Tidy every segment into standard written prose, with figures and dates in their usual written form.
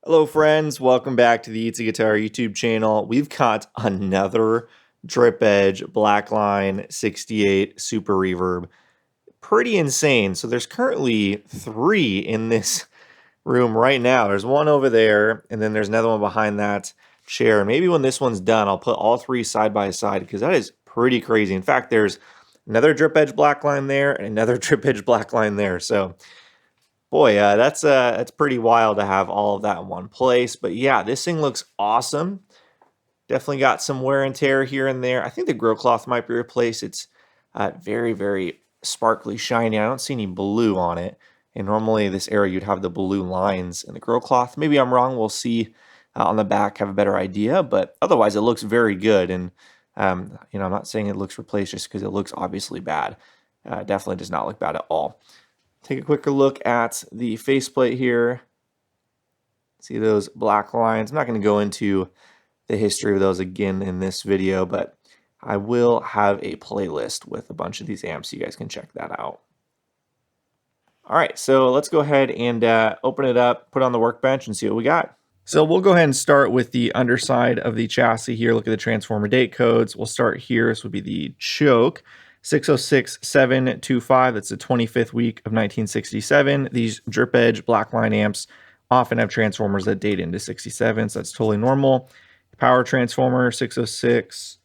Hello friends, welcome back to the Eats a Guitar YouTube channel. We've got another drip edge Blackline 68 Super Reverb. Pretty insane. So there's currently 3 in this room right now. There's one over there, and then there's another one behind that chair. Maybe when this one's done, I'll put all 3 side by side because that is pretty crazy. In fact, there's another drip edge Blackline there and another drip edge Blackline there. So boy, that's pretty wild to have all of that in one place. But yeah, this thing looks awesome. Definitely got some wear and tear here and there. I think the grill cloth might be replaced. It's very, very sparkly, shiny. I don't see any blue on it. And normally this area you'd have the blue lines in the grill cloth. Maybe I'm wrong. We'll see on the back, have a better idea. But otherwise, it looks very good. And I'm not saying it looks replaced just because it looks obviously bad. Definitely does not look bad at all. Take a quicker look at the faceplate here. See those black lines. I'm not going to go into the history of those again in this video, but I will have a playlist with a bunch of these amps so you guys can check that out. All right, so let's go ahead and open it up, put it on the workbench, and see what we got. So we'll go ahead and start with the underside of the chassis here. Look at the transformer date codes. We'll start here. This would be the choke. 606725, that's the 25th week of 1967. These drip edge Blackline amps often have transformers that date into 67, so that's totally normal. Power transformer 606,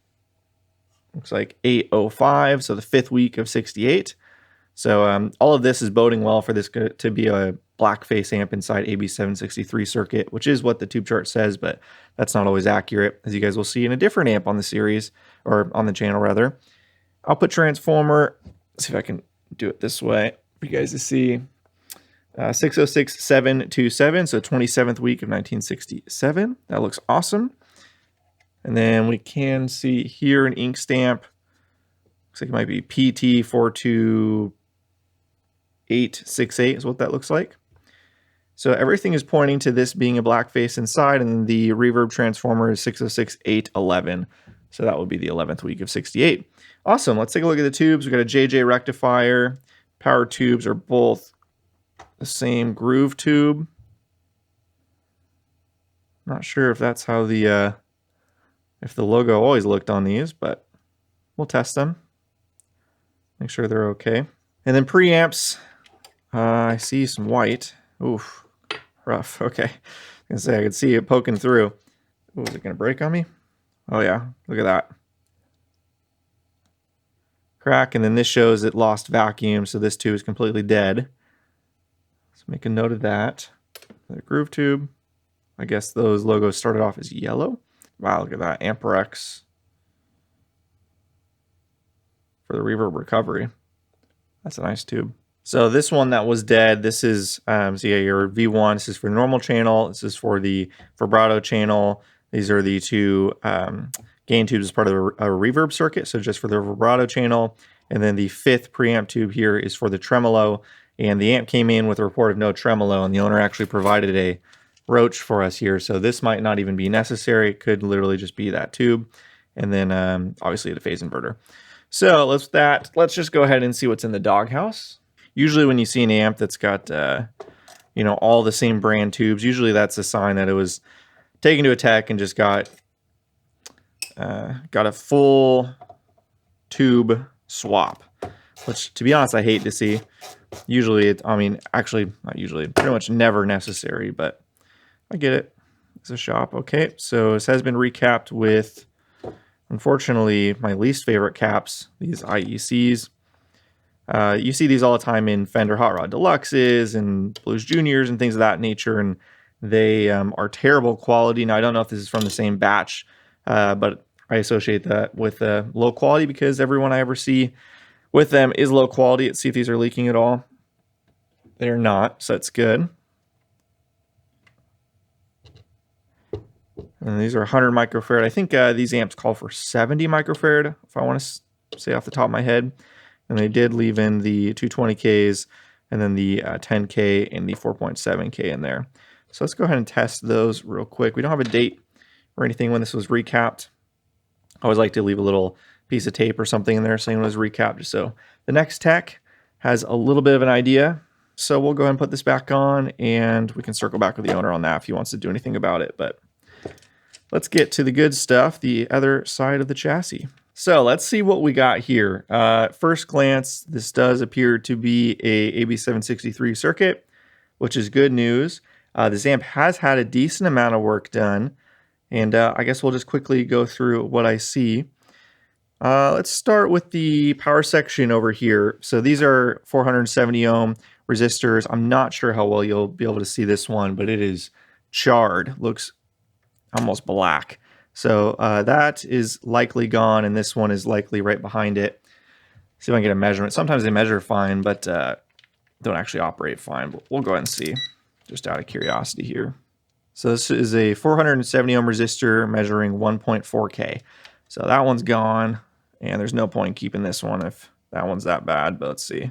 looks like 805, so the 5th week of 68. So all of this is boding well for this to be a black face amp inside AB763 circuit, which is what the tube chart says, but that's not always accurate, as you guys will see in a different amp on the series, or on the channel rather. Output transformer, let's see if I can do it this way for you guys to see. 606727, so 27th week of 1967. That looks awesome. And then we can see here an ink stamp. Looks like it might be PT42868 is what that looks like. So everything is pointing to this being a black face inside, and the reverb transformer is 606811. So that would be the 11th week of 68. Awesome. Let's take a look at the tubes. We've got a JJ rectifier. Power tubes are both the same groove tube. Not sure if that's how the logo always looked on these, but we'll test them. Make sure they're okay. And then preamps. I see some white. Oof, rough. Okay. I was gonna say I could see it poking through. Oh, is it gonna break on me? Oh yeah, look at that. Crack, and then this shows it lost vacuum, so this tube is completely dead. Let's make a note of that. The groove tube. I guess those logos started off as yellow. Wow, look at that. Amperex for the reverb recovery. That's a nice tube. So this one that was dead, this is so yeah, your V1. This is for the normal channel. This is for the vibrato channel. These are the 2 gain tubes as part of a reverb circuit, so just for the vibrato channel. And then the 5th preamp tube here is for the tremolo. And the amp came in with a report of no tremolo, and the owner actually provided a roach for us here. So this might not even be necessary. It could literally just be that tube. And then obviously the phase inverter. So let's just go ahead and see what's in the Doghouse. Usually when you see an amp that's got all the same brand tubes, usually that's a sign that it was taken to a tech and just got a full tube swap, which to be honest I hate to see. Usually actually not usually, pretty much never necessary, but I get it. It's a shop. Okay, so this has been recapped with, unfortunately, my least favorite caps, these IECs. You see these all the time in Fender Hot Rod Deluxes and Blues Juniors and things of that nature, and they are terrible quality. Now, I don't know if this is from the same batch, but I associate that with low quality because everyone I ever see with them is low quality. Let's see if these are leaking at all. They're not, so that's good. And these are 100 microfarad. I think these amps call for 70 microfarad, if I want to say off the top of my head. And they did leave in the 220Ks and then the 10K and the 4.7K in there. So let's go ahead and test those real quick. We don't have a date or anything when this was recapped. I always like to leave a little piece of tape or something in there saying it was recapped, just so the next tech has a little bit of an idea. So we'll go ahead and put this back on, and we can circle back with the owner on that if he wants to do anything about it. But let's get to the good stuff, the other side of the chassis. So let's see what we got here. First glance, this does appear to be a AB763 circuit, which is good news. This amp has had a decent amount of work done, and I guess we'll just quickly go through what I see. Let's start with the power section over here. So these are 470 ohm resistors. I'm not sure how well you'll be able to see this one, but it is charred. Looks almost black. So that is likely gone, and this one is likely right behind it. See if I can get a measurement. Sometimes they measure fine, but don't actually operate fine. But we'll go ahead and see, just out of curiosity here. So this is a 470 ohm resistor measuring 1.4K. So that one's gone, and there's no point in keeping this one if that one's that bad, but let's see.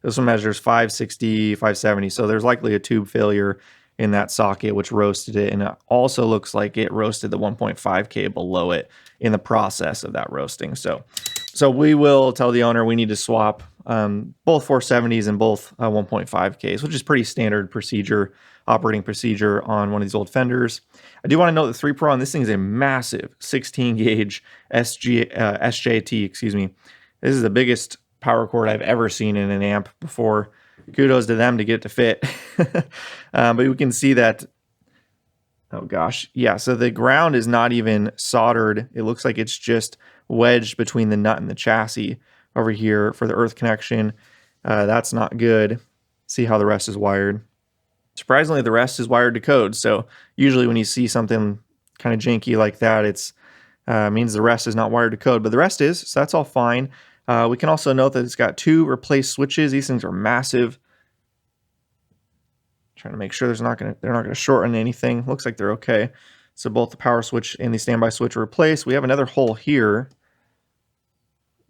This one measures 560, 570, so there's likely a tube failure in that socket, which roasted it, and it also looks like it roasted the 1.5K below it in the process of that roasting. So we will tell the owner we need to swap both 470s and both 1.5Ks, which is pretty standard procedure, operating procedure on one of these old Fenders. I do want to note the 3-prong, this thing is a massive 16 gauge SJT, excuse me. This is the biggest power cord I've ever seen in an amp before. Kudos to them to get it to fit. But we can see that, oh gosh, yeah, so the ground is not even soldered. It looks like it's just wedged between the nut and the chassis over here for the earth connection. That's not good. See how the rest is wired. Surprisingly, the rest is wired to code. So usually when you see something kind of janky like that, it's means the rest is not wired to code, but the rest is, so that's all fine. We can also note that it's got 2 replaced switches. These things are massive. Trying to make sure they're not gonna shorten anything. Looks like they're okay. So both the power switch and the standby switch are replaced. We have another hole here.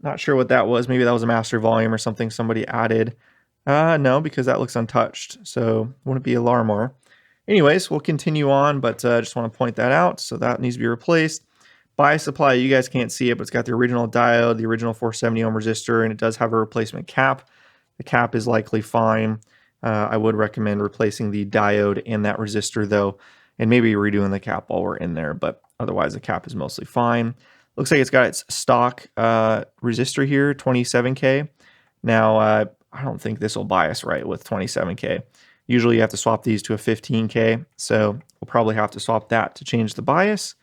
Not sure what that was. Maybe that was a master volume or something somebody added. No, because that looks untouched. So wouldn't be alarmor. Anyways, we'll continue on, but I just want to point that out. So that needs to be replaced. Bias supply, you guys can't see it, but it's got the original diode, the original 470 ohm resistor, and it does have a replacement cap. The cap is likely fine. I would recommend replacing the diode and that resistor though, and maybe redoing the cap while we're in there, but otherwise the cap is mostly fine. Looks like it's got its stock resistor here, 27K. Now, I don't think this will bias right with 27K. Usually you have to swap these to a 15K, so we'll probably have to swap that to change the bias.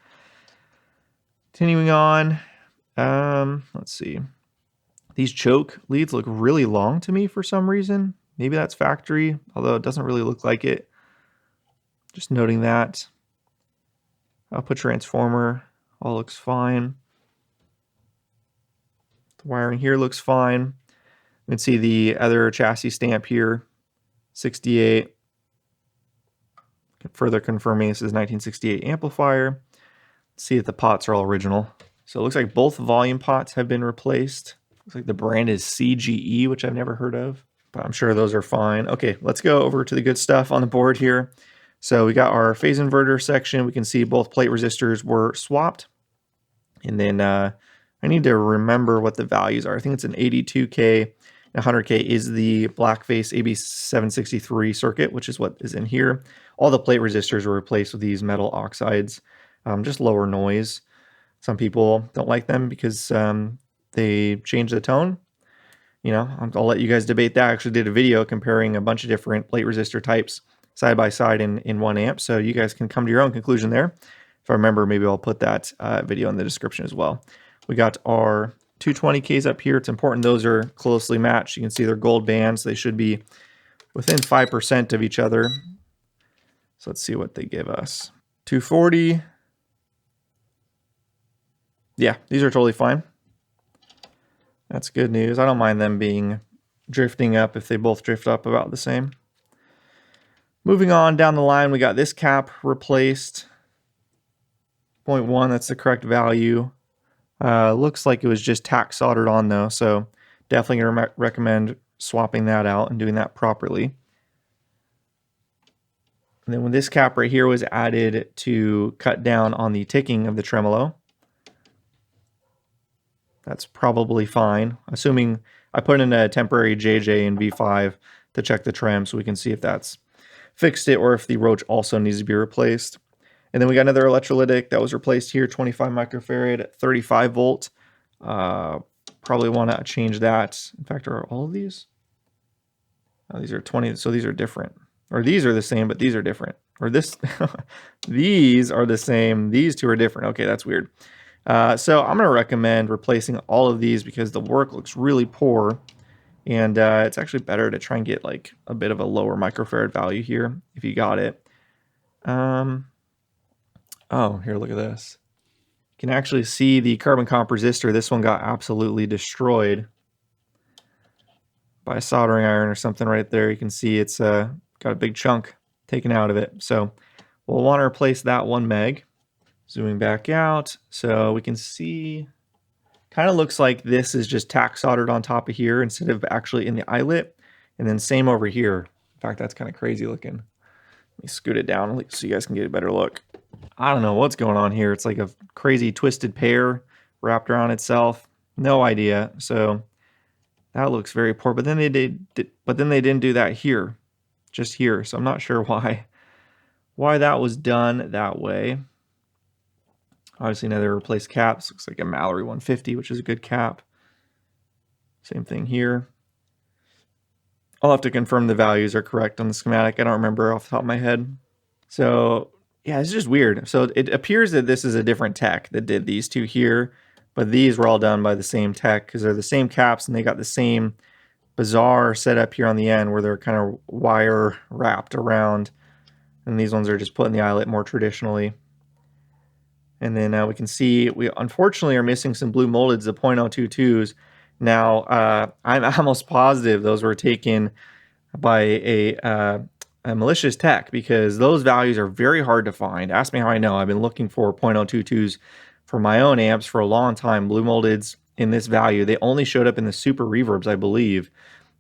Continuing on, let's see. These choke leads look really long to me for some reason. Maybe that's factory, although it doesn't really look like it. Just noting that. Output transformer, all looks fine. The wiring here looks fine. You can see the other chassis stamp here, 68. Further confirming this is 1968 amplifier. See that the pots are all original. So it looks like both volume pots have been replaced. Looks like the brand is CGE, which I've never heard of, but I'm sure those are fine. Okay, let's go over to the good stuff on the board here. So we got our phase inverter section. We can see both plate resistors were swapped. And then I need to remember what the values are. I think it's an 82K, 100K is the Blackface AB763 circuit, which is what is in here. All the plate resistors were replaced with these metal oxides, just lower noise. Some people don't like them because they change the tone. You know, I'll let you guys debate that. I actually did a video comparing a bunch of different plate resistor types side by side in one amp, so you guys can come to your own conclusion there. If I remember, maybe I'll put that video in the description as well. We got our 220Ks up here. It's important those are closely matched. You can see they're gold bands. They should be within 5% of each other. So let's see what they give us. 240. Yeah, these are totally fine. That's good news. I don't mind them being drifting up if they both drift up about the same. Moving on down the line, we got this cap replaced. 0.1, that's the correct value. Looks like it was just tack soldered on though, so definitely gonna recommend swapping that out and doing that properly. And then when this cap right here was added to cut down on the ticking of the tremolo, that's probably fine. Assuming I put in a temporary JJ in V5 to check the trem so we can see if that's fixed it or if the roach also needs to be replaced. And then we got another electrolytic that was replaced here, 25 microfarad, 35 volt. Probably want to change that. In fact, are all of these? Oh, these are 20, so these are different. Or these are the same, but these are different. Or this, these are the same, these two are different. Okay, that's weird. So I'm going to recommend replacing all of these because the work looks really poor. And it's actually better to try and get like a bit of a lower microfarad value here if you got it. Oh, here, look at this. You can actually see the carbon comp resistor. This one got absolutely destroyed by a soldering iron or something right there. You can see it's got a big chunk taken out of it. So we'll want to replace that 1 meg. Zooming back out so we can see, kind of looks like this is just tack soldered on top of here instead of actually in the eyelet. And then same over here. In fact, that's kind of crazy looking. Let me scoot it down so you guys can get a better look. I don't know what's going on here. It's like a crazy twisted pear wrapped around itself. No idea. So that looks very poor. But then they didn't do that here, just here. So I'm not sure why that was done that way. Obviously, now they replaced caps. Looks like a Mallory 150, which is a good cap. Same thing here. I'll have to confirm the values are correct on the schematic. I don't remember off the top of my head. So yeah, it's just weird. So it appears that this is a different tech that did these two here, but these were all done by the same tech because they're the same caps and they got the same bizarre setup here on the end where they're kind of wire wrapped around. And these ones are just put in the eyelet more traditionally. And then we can see we unfortunately are missing some blue moldeds, the .022s. Now, I'm almost positive those were taken by a malicious tech because those values are very hard to find. Ask me how I know. I've been looking for .022s for my own amps for a long time. Blue moldeds in this value. They only showed up in the Super Reverbs, I believe.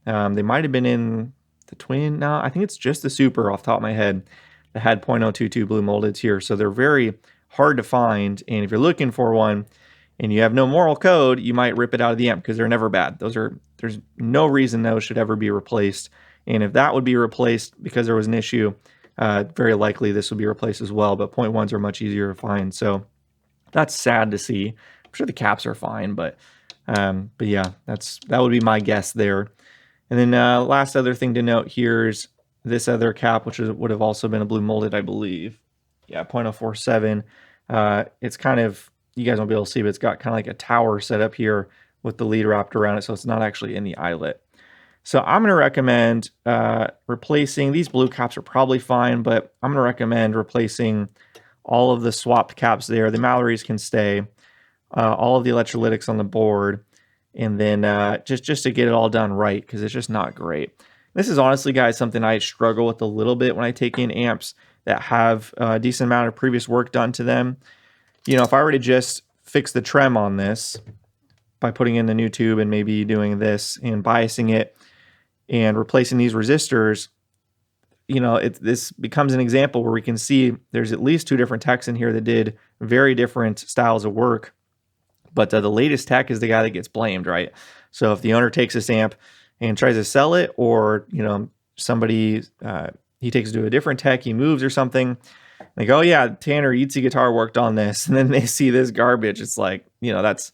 They might have been in the Twin. No, I think it's just the Super off the top of my head that had .022 blue moldeds here. So they're very hard to find. And if you're looking for one and you have no moral code, you might rip it out of the amp because they're never bad. There's no reason those should ever be replaced. And if that would be replaced because there was an issue, very likely this would be replaced as well. But .1s are much easier to find. So that's sad to see. I'm sure the caps are fine, but yeah, that would be my guess there. And then last other thing to note here is this other cap, which would have also been a blue molded, I believe. Yeah, .047. It's kind of, you guys won't be able to see, but it's got kind of like a tower set up here with the lead wrapped around it, so it's not actually in the eyelet. So I'm going to recommend replacing, these blue caps are probably fine, but I'm going to recommend replacing all of the swapped caps there. The Mallory's can stay, all of the electrolytics on the board, and then just to get it all done right, because it's just not great. This is honestly, guys, something I struggle with a little bit when I take in amps that have a decent amount of previous work done to them. You know, if I were to just fix the trem on this by putting in the new tube and maybe doing this and biasing it and replacing these resistors, you know, this becomes an example where we can see there's at least 2 different techs in here that did very different styles of work. But the latest tech is the guy that gets blamed, right? So if the owner takes this amp and tries to sell it, or, you know, somebody, he takes it to a different tech, he moves or something, like, oh yeah, Tanner Yeatsy Guitar worked on this, and then they see this garbage, it's like, you know, that's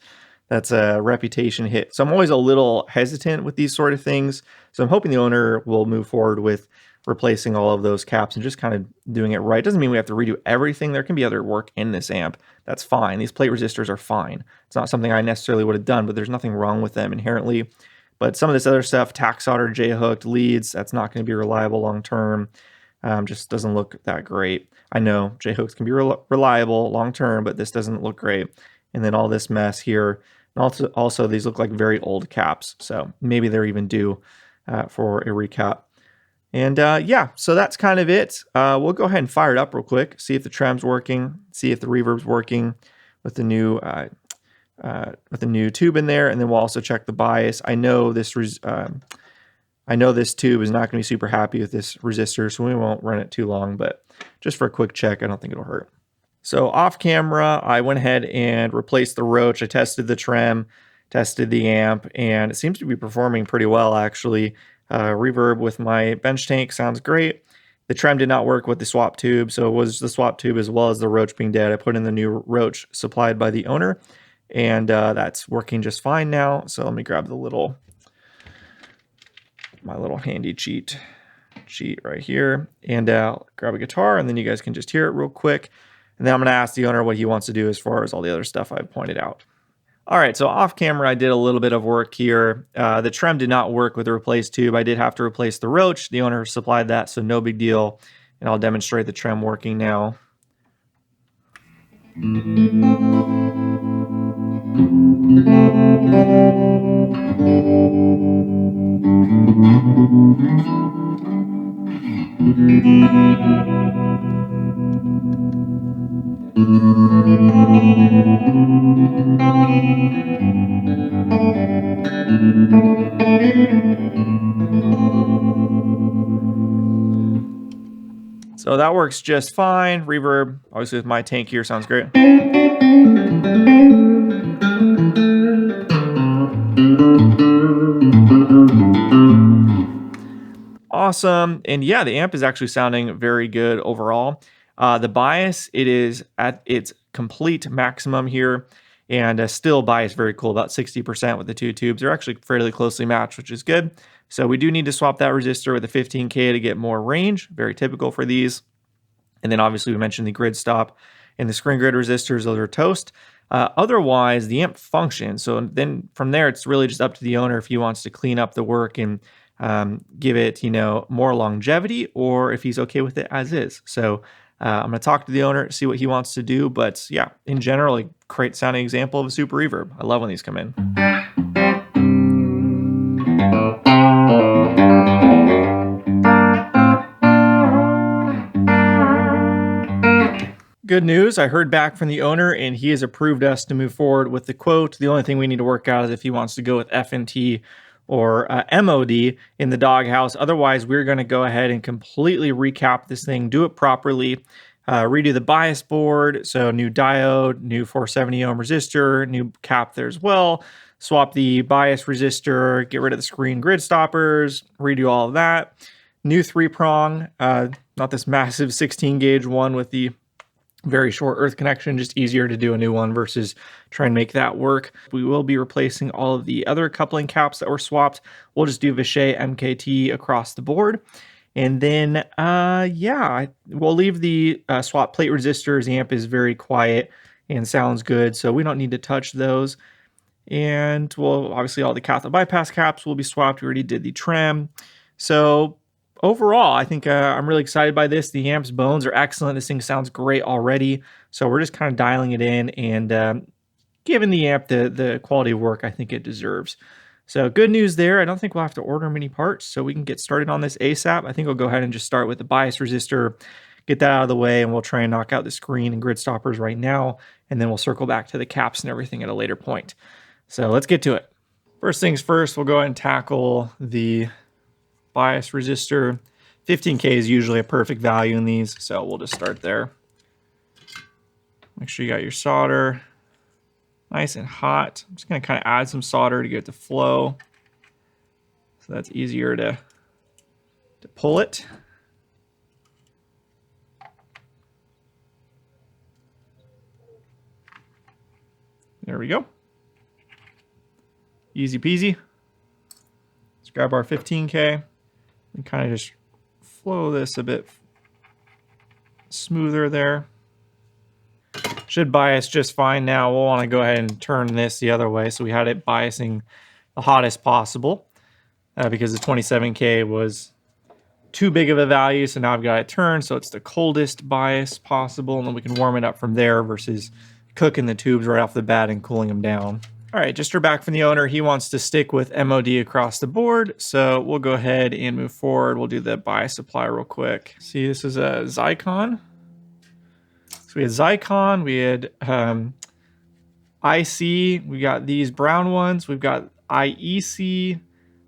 a reputation hit. So I'm always a little hesitant with these sort of things. So I'm hoping the owner will move forward with replacing all of those caps and just kind of doing it right. Doesn't mean we have to redo everything. There can be other work in this amp. That's fine. These plate resistors are fine. It's not something I necessarily would have done, but there's nothing wrong with them inherently. But some of this other stuff, tack solder, J-hooked leads, that's not going to be reliable long term. Just doesn't look that great. I know J-hooks can be reliable long term, but this doesn't look great. And then all this mess here. And also these look like very old caps. So maybe they're even due for a recap. And yeah, so that's kind of it. We'll go ahead and fire it up real quick, see if the trem's working, see if the reverb's working with the new tube in there, and then we'll also check the bias. I know this tube is not going to be super happy with this resistor, so we won't run it too long, but just for a quick check, I don't think it'll hurt. So off camera, I went ahead and replaced the roach. I tested the trem, tested the amp, and it seems to be performing pretty well, actually. reverb with my bench tank. Sounds great. The trem did not work with the swap tube, so it was the swap tube as well as the roach being dead. I put in the new roach supplied by the owner, and that's working just fine now. So let me grab the my little handy cheat right here, and grab a guitar, and then you guys can just hear it real quick. And then I'm gonna ask the owner what he wants to do as far as all the other stuff I've pointed out. All right, so off camera, I did a little bit of work here. The trem did not work with the replaced tube. I did have to replace the roach. The owner supplied that, so no big deal. And I'll demonstrate the trem working now. So that works just fine. Reverb, obviously with my tank here, sounds great. Awesome. And yeah, the amp is actually sounding very good overall. The bias, it is at its complete maximum here, and still bias very cool, about 60% with the two tubes. They're actually fairly closely matched, which is good. So we do need to swap that resistor with a 15K to get more range, very typical for these. And then obviously we mentioned the grid stop and the screen grid resistors, those are toast. Otherwise, the amp functions. So then from there, it's really just up to the owner if he wants to clean up the work and give it, more longevity, or if he's okay with it as is. So I'm going to talk to the owner, see what he wants to do. But yeah, in general, a great sounding example of a super reverb. I love when these come in. Good news, I heard back from the owner and he has approved us to move forward with the quote. The only thing we need to work out is if he wants to go with FNT or MOD in the Doghouse. Otherwise, we're going to go ahead and completely recap this thing, do it properly, redo the bias board. So new diode, new 470 ohm resistor, new cap there as well. Swap the bias resistor, get rid of the screen grid stoppers, redo all of that. New 3-prong, not this massive 16 gauge one with the very short earth connection, just easier to do a new one versus try and make that work. We will be replacing all of the other coupling caps that were swapped. We'll just do Vishay MKT across the board. And then, we'll leave the swap plate resistors. The amp is very quiet and sounds good, so we don't need to touch those. And well, obviously all the cathode bypass caps will be swapped. We already did the trem. So overall, I think I'm really excited by this. The amp's bones are excellent. This thing sounds great already. So we're just kind of dialing it in and giving the amp the quality of work I think it deserves. So good news there. I don't think we'll have to order many parts, so we can get started on this ASAP. I think we'll go ahead and just start with the bias resistor, get that out of the way, and we'll try and knock out the screen and grid stoppers right now, and then we'll circle back to the caps and everything at a later point. So let's get to it. First things first, we'll go ahead and tackle the bias resistor. 15K is usually a perfect value in these, so we'll just start there. Make sure you got your solder nice and hot. I'm just going to kind of add some solder to get it to flow, so that's easier to pull it. There we go. Easy peasy. Let's grab our 15K and kind of just flow this a bit smoother there. Should bias just fine now. We'll want to go ahead and turn this the other way. So we had it biasing the hottest possible because the 27K was too big of a value. So now I've got it turned so it's the coldest bias possible, and then we can warm it up from there versus cooking the tubes right off the bat and cooling them down. All right, just heard back from the owner. He wants to stick with MOD across the board, so we'll go ahead and move forward. We'll do the bias supply real quick. See, this is a Zycon. So we had Zycon, we had IC, we got these brown ones, we've got IEC,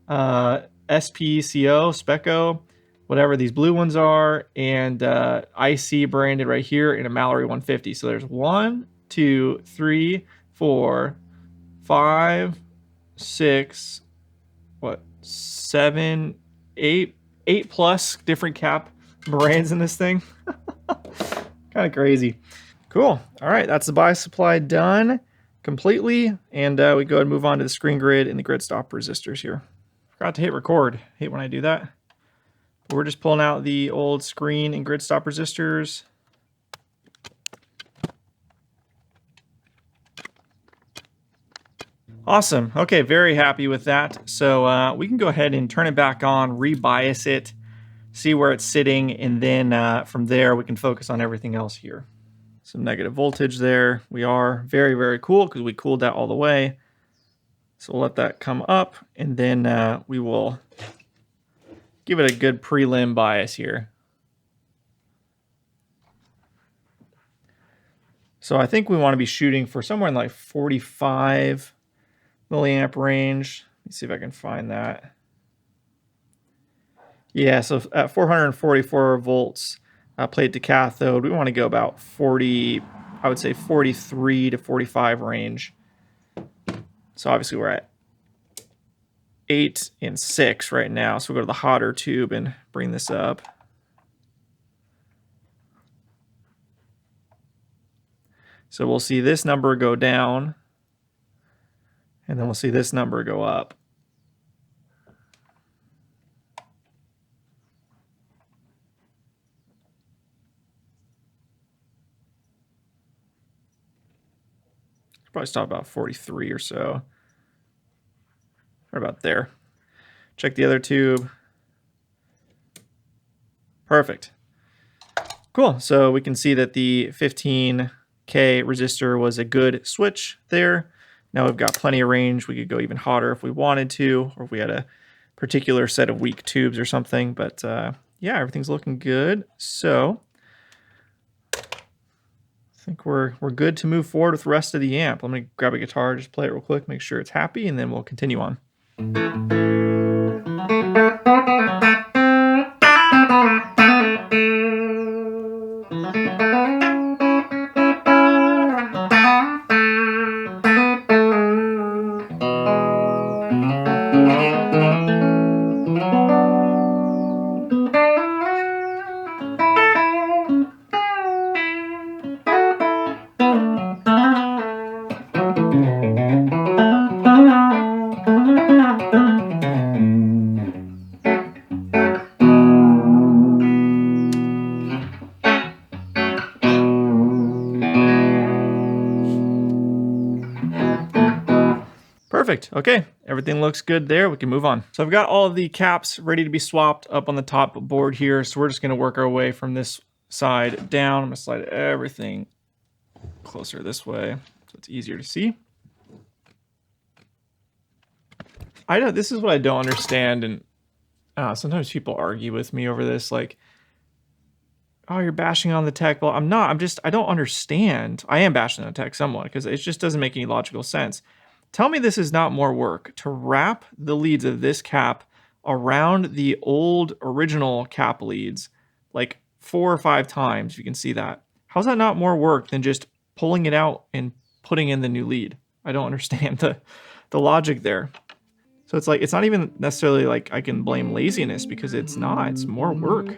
SPCO, Speco, whatever these blue ones are, and IC branded right here in a Mallory 150. So there's 1, 2, 3, 4, 5, 6, 7, eight plus different cap brands in this thing. Kind of crazy. Cool. All right, that's the bias supply done completely, and we go ahead and move on to the screen grid and the grid stop resistors here. Forgot to hit record. Hate when I do that. But we're just pulling out the old screen and grid stop resistors. Awesome. Okay, very happy with that. So we can go ahead and turn it back on, rebias it, see where it's sitting, and then from there we can focus on everything else here. Some negative voltage there. We are very, very cool because we cooled that all the way. So we'll let that come up, and then we will give it a good prelim bias here. So I think we want to be shooting for somewhere in like 45 milliamp range. Let me see if I can find that. Yeah, so at 444 volts plate to cathode, we want to go about 40, I would say 43 to 45 range. So obviously we're at 8 and 6 right now. So we'll go to the hotter tube and bring this up. So we'll see this number go down, and then we'll see this number go up. Probably stop about 43 or so. Right about there. Check the other tube. Perfect. Cool. So we can see that the 15K resistor was a good switch there. Now we've got plenty of range. We could go even hotter if we wanted to, or if we had a particular set of weak tubes or something. But yeah, everything's looking good. So I think we're good to move forward with the rest of the amp. I'm going to grab a guitar, just play it real quick, make sure it's happy, and then we'll continue on. Perfect. Okay, everything looks good there. We can move on. So I've got all of the caps ready to be swapped up on the top board here. So we're just going to work our way from this side down. I'm going to slide everything closer this way so it's easier to see. I know this is what I don't understand, and sometimes people argue with me over this, like, oh, you're bashing on the tech. Well, I'm not. I don't understand. I am bashing on the tech somewhat because it just doesn't make any logical sense. Tell me this is not more work to wrap the leads of this cap around the old original cap leads like 4 or 5 times. You can see that. How's that not more work than just pulling it out and putting in the new lead? I don't understand the logic there. So it's like, it's not even necessarily like I can blame laziness because it's not. It's more work.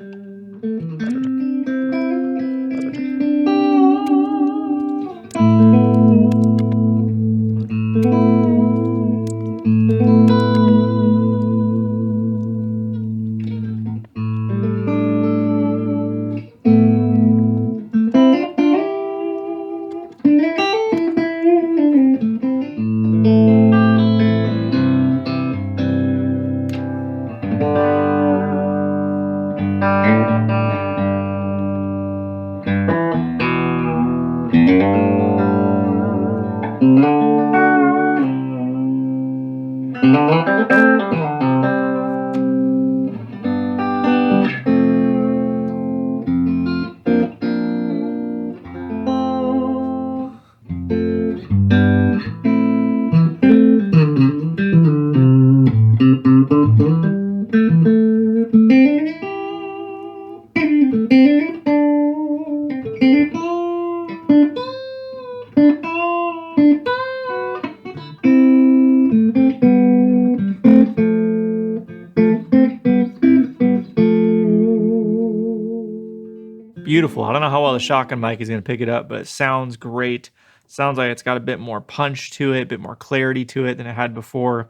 beautiful. I don't know how well the shotgun mic is going to pick it up, but it sounds great. Sounds like it's got a bit more punch to it, a bit more clarity to it than it had before.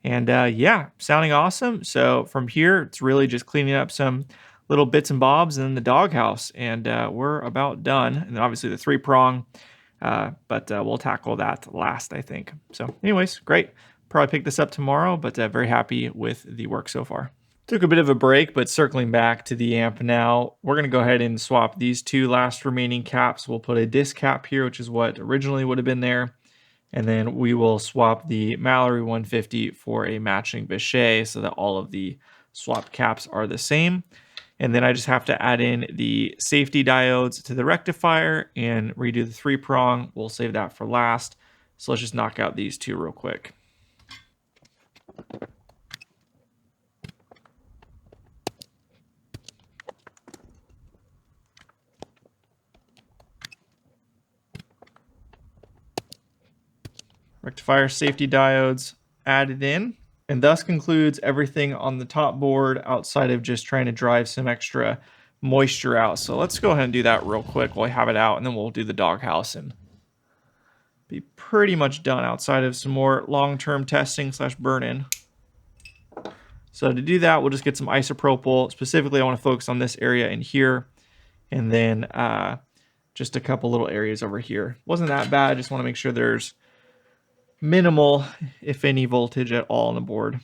And yeah, sounding awesome. So from here, it's really just cleaning up some little bits and bobs in the Doghouse, and we're about done. And then obviously the 3-prong, but we'll tackle that last, I think. So anyways, great. Probably pick this up tomorrow, but very happy with the work so far. Took a bit of a break, but circling back to the amp now, we're going to go ahead and swap these two last remaining caps. We'll put a disc cap here, which is what originally would have been there. And then we will swap the Mallory 150 for a matching Bechet so that all of the swapped caps are the same. And then I just have to add in the safety diodes to the rectifier and redo the 3-prong. We'll save that for last. So let's just knock out these two real quick. Rectifier safety diodes added in, and thus concludes everything on the top board outside of just trying to drive some extra moisture out. So let's go ahead and do that real quick while we have it out, and then we'll do the Doghouse and be pretty much done outside of some more long-term testing / burn-in. So to do that, we'll just get some isopropyl. Specifically, I want to focus on this area in here, and then just a couple little areas over here. Wasn't that bad. I just want to make sure there's minimal, if any, voltage at all on the board.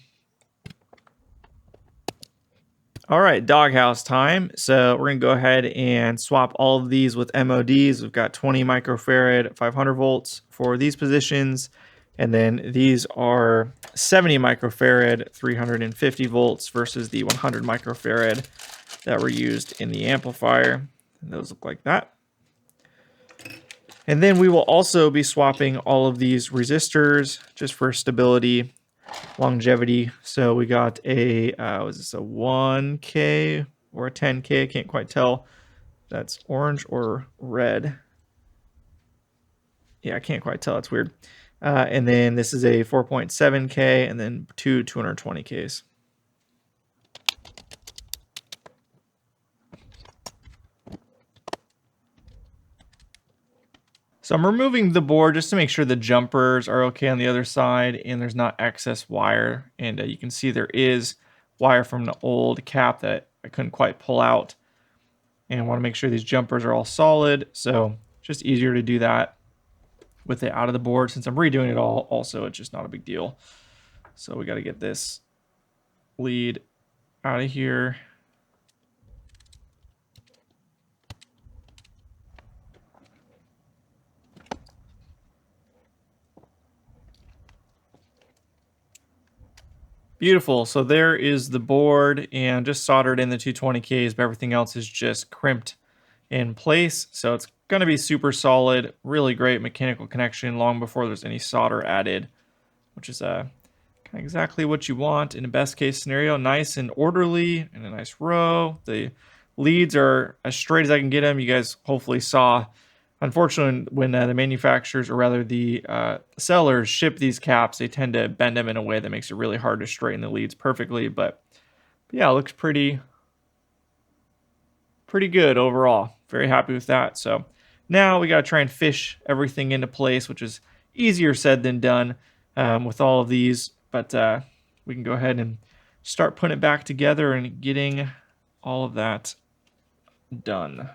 All right, Doghouse time. So we're going to go ahead and swap all of these with MODs. We've got 20 microfarad, 500 volts for these positions. And then these are 70 microfarad, 350 volts versus the 100 microfarad that were used in the amplifier. And those look like that. And then we will also be swapping all of these resistors just for stability, longevity. So we got a, was this a 1K or a 10K? I can't quite tell. That's orange or red. Yeah, I can't quite tell. It's weird. And then this is a 4.7K and then two 220Ks. So I'm removing the board just to make sure the jumpers are okay on the other side and there's not excess wire. And you can see there is wire from the old cap that I couldn't quite pull out. And I want to make sure these jumpers are all solid. So just easier to do that with it out of the board. Since I'm redoing it all, also, it's just not a big deal. So we got to get this lead out of here. Beautiful. So there is the board and just soldered in the 220Ks, but everything else is just crimped in place. So it's going to be super solid, really great mechanical connection long before there's any solder added, which is kind of exactly what you want in a best case scenario. Nice and orderly in a nice row. The leads are as straight as I can get them. You guys hopefully saw. Unfortunately, when the manufacturers, or rather the sellers, ship these caps, they tend to bend them in a way that makes it really hard to straighten the leads perfectly. But yeah, it looks pretty good overall. Very happy with that. So now we got to try and fish everything into place, which is easier said than done with all of these. But we can go ahead and start putting it back together and getting all of that done.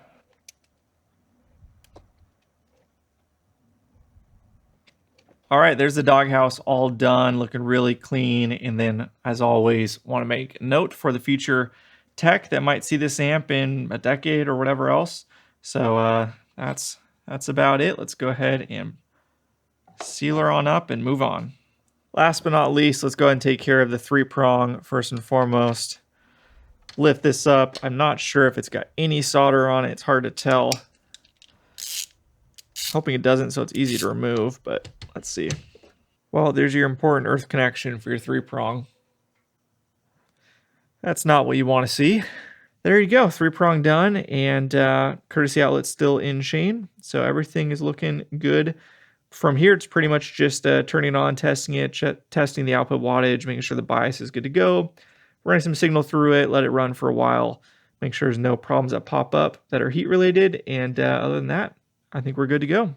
All right, there's the Doghouse all done, looking really clean. And then, as always, want to make note for the future tech that might see this amp in a decade or whatever else. So that's about it. Let's go ahead and seal her on up and move on. Last but not least, let's go ahead and take care of the 3-prong first and foremost. Lift this up. I'm not sure if it's got any solder on it. It's hard to tell. Hoping it doesn't, so it's easy to remove, but let's see. Well, there's your important earth connection for your 3-prong. That's not what you want to see. There you go, 3-prong done, and courtesy outlet still in chain. So everything is looking good. From here, it's pretty much just turning it on, testing it, testing the output wattage, making sure the bias is good to go, running some signal through it, let it run for a while, make sure there's no problems that pop up that are heat related, and other than that, I think we're good to go.